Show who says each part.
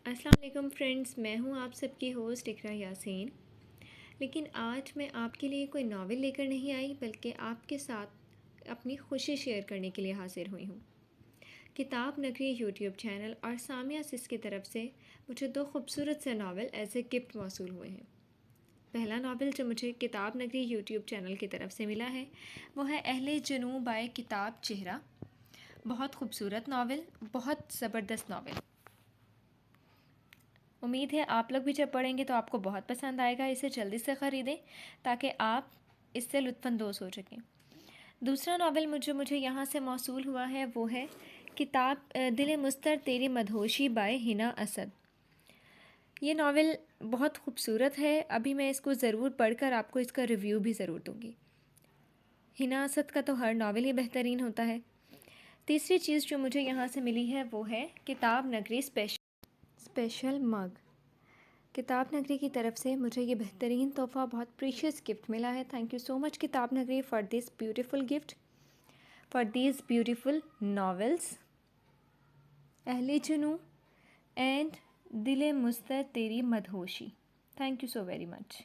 Speaker 1: अस्सलाम वालेकुम फ्रेंड्स, मैं हूं आप सबकी होस्ट इकरा यासीन। लेकिन आज मैं आपके लिए कोई नावल लेकर नहीं आई, बल्कि आपके साथ अपनी खुशी शेयर करने के लिए हाजिर हुई हूं। किताब नगरी यूट्यूब चैनल और सामिया सिस की तरफ से मुझे दो खूबसूरत से नावल एज ए गिफ्ट मौसूल हुए हैं। पहला नावल जो मुझे किताब नगरी यूट्यूब चैनल की तरफ से मिला है वो है अहले जनू बाय किताब चेहरा। बहुत खूबसूरत नावल, बहुत ज़बरदस्त नावल। उम्मीद है आप लोग भी जब पढ़ेंगे तो आपको बहुत पसंद आएगा। इसे जल्दी से ख़रीदें ताकि आप इससे लुत्फ़अंदोज़ हो सकें। दूसरा नावल मुझे यहाँ से मौसूल हुआ है वो है किताब दिल मुस्तर तेरी मदहोशी बाय हिना असद। ये नावल बहुत खूबसूरत है। अभी मैं इसको ज़रूर पढ़कर आपको इसका रिव्यू भी ज़रूर दूँगी। हिना असद का तो हर नावल ही बेहतरीन होता है। तीसरी चीज़ जो मुझे यहाँ से मिली है वो है किताब नगरी स्पेशल मग। किताब नगरी की तरफ से मुझे ये बेहतरीन तोहफ़ा, बहुत प्रीशियस गिफ्ट मिला है। Thank you so much Kitab Nagri for this beautiful gift, for these beautiful novels Ahle Junoon and Dil Muztar Teri Madhoshi. Thank you so very much.